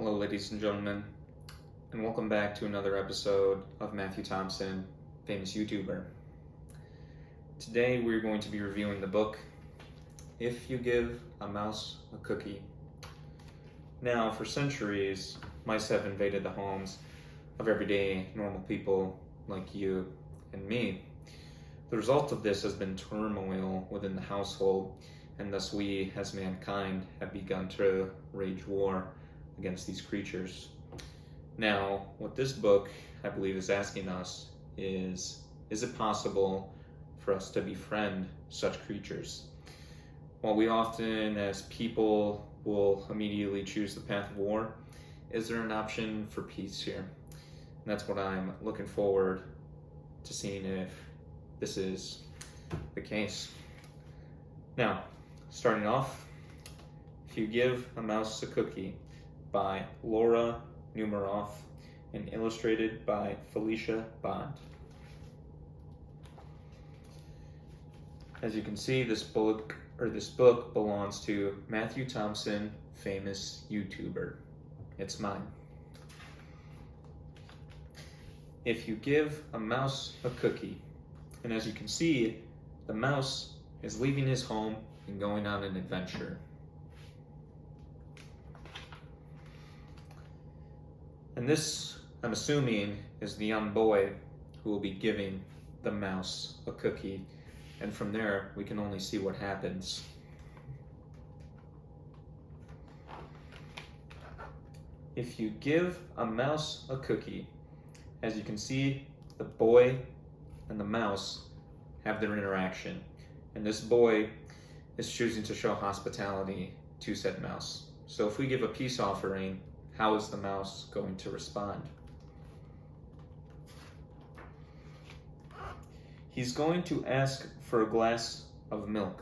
Hello, ladies and gentlemen, and welcome back to another episode of Matthew Thompson, famous YouTuber. Today we're going to be reviewing the book, If You Give a Mouse a Cookie. Now, for centuries, mice have invaded the homes of everyday, normal people like you and me. The result of this has been turmoil within the household, and thus we, as mankind, have begun to wage war against these creatures. Now, what this book, I believe, is asking us is it possible for us to befriend such creatures? While we often, as people, will immediately choose the path of war, is there an option for peace here? And that's what I'm looking forward to seeing if this is the case. Now, starting off, If You Give a Mouse a Cookie by Laura Numeroff and illustrated by Felicia Bond. As you can see, this book belongs to Matthew Thompson, famous YouTuber. It's mine. If you give a mouse a cookie, and as you can see, the mouse is leaving his home and going on an adventure. And this, I'm assuming, is the young boy who will be giving the mouse a cookie. And from there, we can only see what happens. If you give a mouse a cookie, as you can see, the boy and the mouse have their interaction. And this boy is choosing to show hospitality to said mouse. So if we give a peace offering, how is the mouse going to respond? He's going to ask for a glass of milk.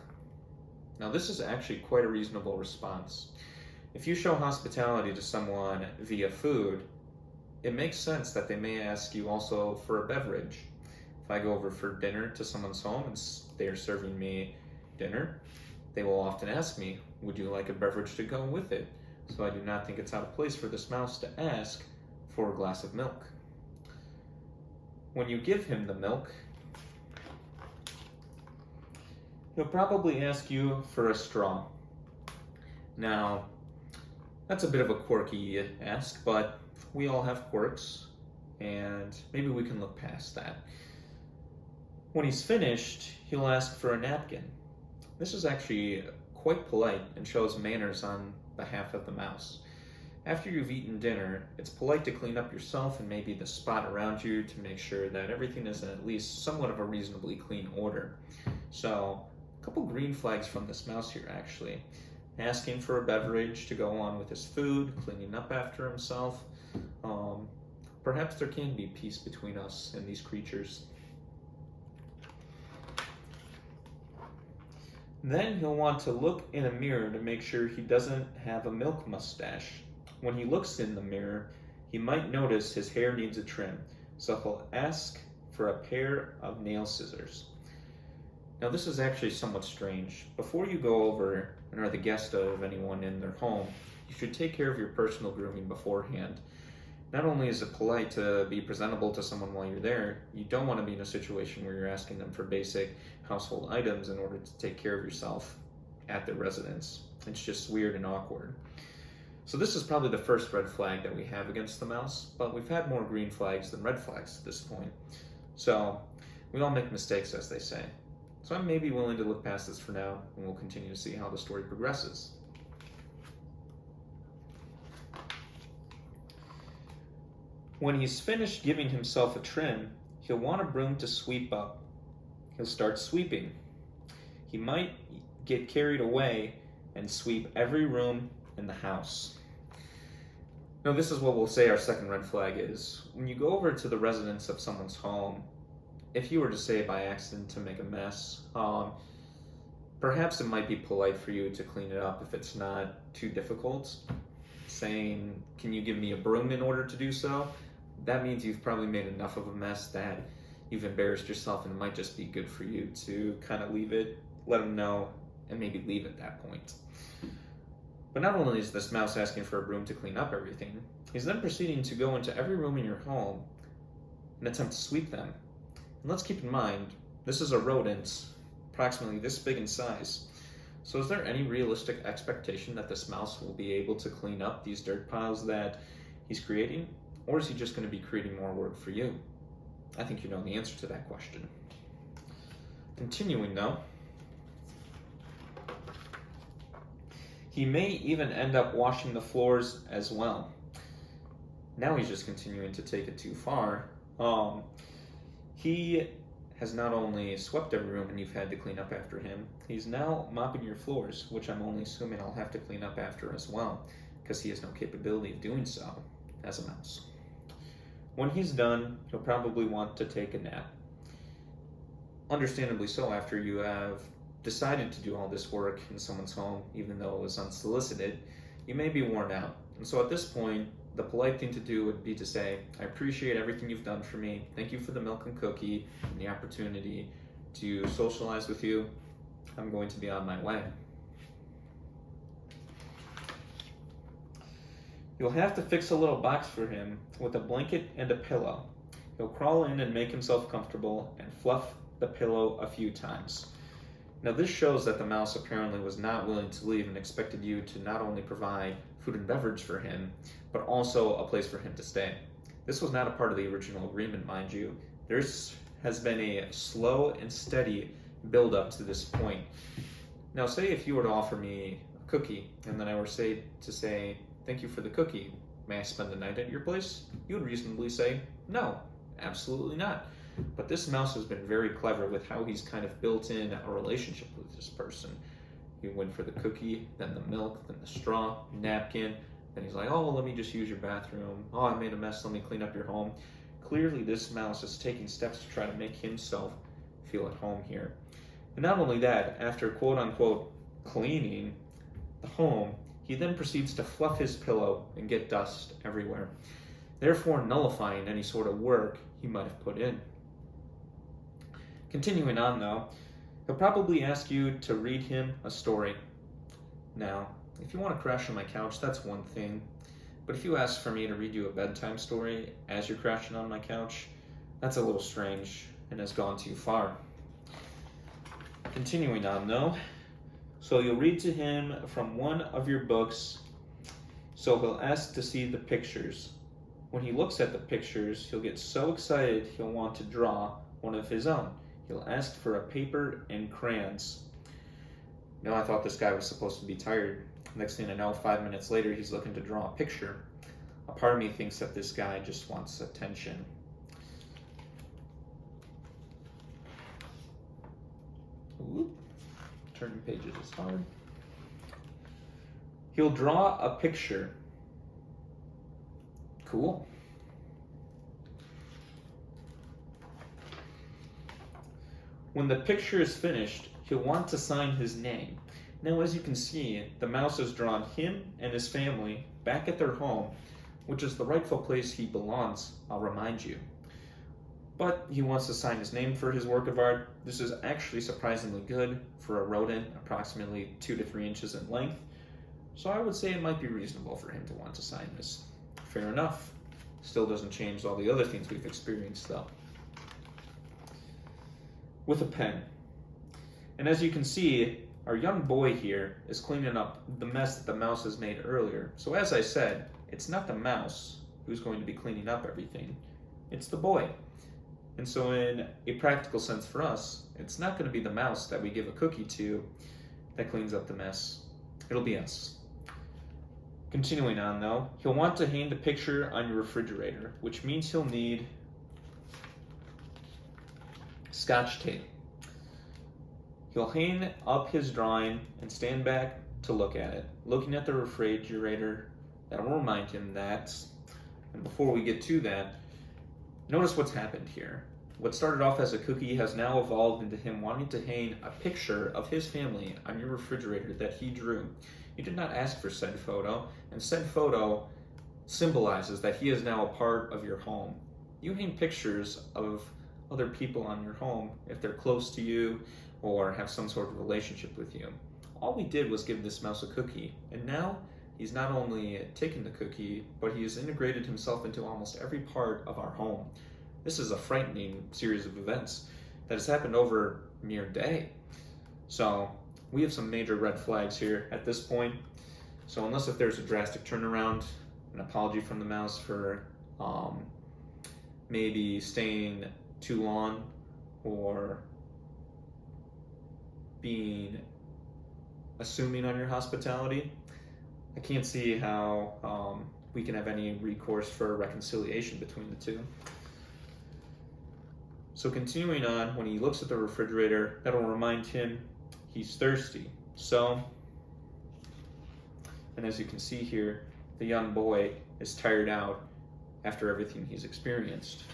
Now, this is actually quite a reasonable response. If you show hospitality to someone via food, it makes sense that they may ask you also for a beverage. If I go over for dinner to someone's home and they're serving me dinner, they will often ask me, would you like a beverage to go with it? So I do not think it's out of place for this mouse to ask for a glass of milk. When you give him the milk, he'll probably ask you for a straw. Now, that's a bit of a quirky ask, but we all have quirks, and maybe we can look past that. When he's finished, he'll ask for a napkin. This is actually quite polite and shows manners on behalf of the mouse. After you've eaten dinner, it's polite to clean up yourself and maybe the spot around you to make sure that everything is in at least somewhat of a reasonably clean order. So, a couple green flags from this mouse here actually. Asking for a beverage to go on with his food, cleaning up after himself. Perhaps there can be peace between us and these creatures. Then he'll want to look in a mirror to make sure he doesn't have a milk mustache. When he looks in the mirror, he might notice his hair needs a trim, so he'll ask for a pair of nail scissors. Now, this is actually somewhat strange. Before you go over and are the guest of anyone in their home, you should take care of your personal grooming beforehand. Not only is it polite to be presentable to someone while you're there, you don't want to be in a situation where you're asking them for basic household items in order to take care of yourself at their residence. It's just weird and awkward. So this is probably the first red flag that we have against the mouse, but we've had more green flags than red flags at this point. So we all make mistakes, as they say. So I'm maybe willing to look past this for now, and we'll continue to see how the story progresses. When he's finished giving himself a trim, he'll want a broom to sweep up. He'll start sweeping. He might get carried away and sweep every room in the house. Now, this is what we'll say our second red flag is. When you go over to the residence of someone's home, if you were to say by accident to make a mess, perhaps it might be polite for you to clean it up if it's not too difficult. Saying, can you give me a broom in order to do so? That means you've probably made enough of a mess that you've embarrassed yourself, and it might just be good for you to kind of leave it, let them know, and maybe leave at that point. But not only is this mouse asking for a broom to clean up everything, he's then proceeding to go into every room in your home and attempt to sweep them. And let's keep in mind, this is a rodent, approximately this big in size. So is there any realistic expectation that this mouse will be able to clean up these dirt piles that he's creating? Or is he just going to be creating more work for you? I think you know the answer to that question. Continuing though, he may even end up washing the floors as well. Now he's just continuing to take it too far. He has not only swept every room and you've had to clean up after him, he's now mopping your floors, which I'm only assuming I'll have to clean up after as well, because he has no capability of doing so as a mouse. When he's done, he'll probably want to take a nap. Understandably so, after you have decided to do all this work in someone's home, even though it was unsolicited, you may be worn out. And so at this point, the polite thing to do would be to say, I appreciate everything you've done for me. Thank you for the milk and cookie and the opportunity to socialize with you. I'm going to be on my way. You'll have to fix a little box for him with a blanket and a pillow. He'll crawl in and make himself comfortable and fluff the pillow a few times. Now this shows that the mouse apparently was not willing to leave and expected you to not only provide food and beverage for him, but also a place for him to stay. This was not a part of the original agreement, mind you. There has been a slow and steady build up to this point. Now say if you were to offer me a cookie and then I were to say, thank you for the cookie, may I spend the night at your place? You would reasonably say, no, absolutely not. But this mouse has been very clever with how he's kind of built in a relationship with this person. He went for the cookie, then the milk, then the straw, napkin, then he's like, oh, let me just use your bathroom. Oh, I made a mess, let me clean up your home. Clearly this mouse is taking steps to try to make himself feel at home here. And not only that, after quote-unquote cleaning the home, he then proceeds to fluff his pillow and get dust everywhere, therefore nullifying any sort of work he might have put in. Continuing on though, he'll probably ask you to read him a story. Now, if you want to crash on my couch, that's one thing. But if you ask for me to read you a bedtime story as you're crashing on my couch, that's a little strange and has gone too far. Continuing on though, so you'll read to him from one of your books, so he'll ask to see the pictures. When he looks at the pictures, he'll get so excited he'll want to draw one of his own. He'll ask for a paper and crayons. Now I thought this guy was supposed to be tired. Next thing I know, 5 minutes later, he's looking to draw a picture. A part of me thinks that this guy just wants attention. Whoop. Turning pages is hard. He'll draw a picture. Cool. When the picture is finished, he'll want to sign his name. Now, as you can see, the mouse has drawn him and his family back at their home, which is the rightful place he belongs, I'll remind you. But he wants to sign his name for his work of art. This is actually surprisingly good for a rodent, approximately 2 to 3 inches in length. So I would say it might be reasonable for him to want to sign this. Fair enough. Still doesn't change all the other things we've experienced though. With a pen. And as you can see, our young boy here is cleaning up the mess that the mouse has made earlier. So as I said, it's not the mouse who's going to be cleaning up everything. It's the boy. And so in a practical sense for us, it's not going to be the mouse that we give a cookie to that cleans up the mess. It'll be us. Continuing on though, he'll want to hang the picture on your refrigerator, which means he'll need Scotch tape. He'll hang up his drawing and stand back to look at it. Looking at the refrigerator, that will remind him that, and before we get to that, notice what's happened here. What started off as a cookie has now evolved into him wanting to hang a picture of his family on your refrigerator that he drew. You did not ask for said photo, and said photo symbolizes that he is now a part of your home. You hang pictures of other people on your home if they're close to you or have some sort of relationship with you. all we did was give this mouse a cookie, and now he's not only taken the cookie, but he has integrated himself into almost every part of our home. This is a frightening series of events that has happened over a mere day. So we have some major red flags here at this point. So unless if there's a drastic turnaround, an apology from the mouse for maybe staying too long or being assuming on your hospitality, I can't see how we can have any recourse for a reconciliation between the two. So continuing on, when he looks at the refrigerator, that'll remind him he's thirsty. So, and as you can see here, the young boy is tired out after everything he's experienced.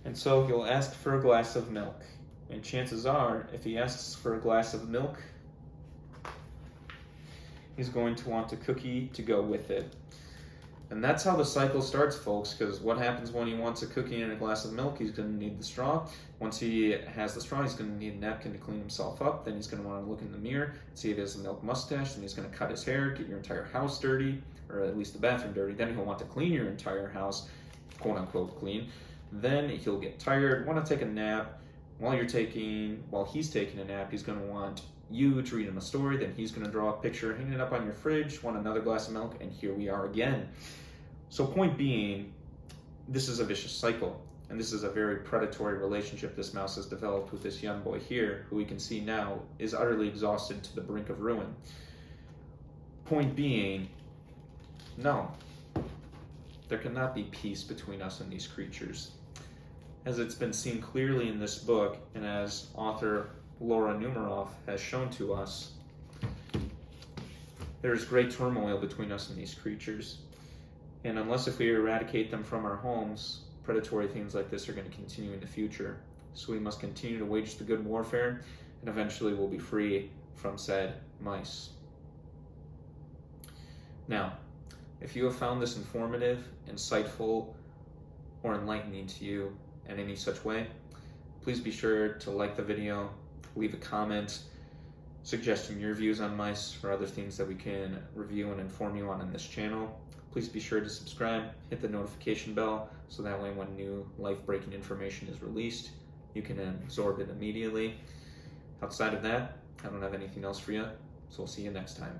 And so he'll ask for a glass of milk. And chances are, if he asks for a glass of milk, he's going to want a cookie to go with it. And that's how the cycle starts, folks, because what happens when he wants a cookie and a glass of milk? He's going to need the straw. Once he has the straw, he's going to need a napkin to clean himself up. Then he's going to want to look in the mirror, see if he has a milk mustache. Then he's going to cut his hair, get your entire house dirty, or at least the bathroom dirty. Then he'll want to clean your entire house, quote unquote clean. Then he'll get tired, want to take a nap. While he's taking a nap, he's going to want you to read him a story. Then he's going to draw a picture, hang it up on your fridge, want another glass of milk, and here we are again. So point being, this is a vicious cycle, and this is a very predatory relationship this mouse has developed with this young boy here, who we can see now is utterly exhausted to the brink of ruin. Point being, no, there cannot be peace between us and these creatures. As it's been seen clearly in this book, and as author Laura Numeroff has shown to us, there is great turmoil between us and these creatures. And unless if we eradicate them from our homes, predatory things like this are going to continue in the future. So we must continue to wage the good warfare, and eventually we'll be free from said mice. Now, if you have found this informative, insightful, or enlightening to you in any such way, please be sure to like the video, leave a comment suggesting your views on mice or other things that we can review and inform you on in this channel. Please be sure to subscribe, hit the notification bell, so that way when new life-breaking information is released, you can absorb it immediately. Outside of that, I don't have anything else for you, so we'll see you next time.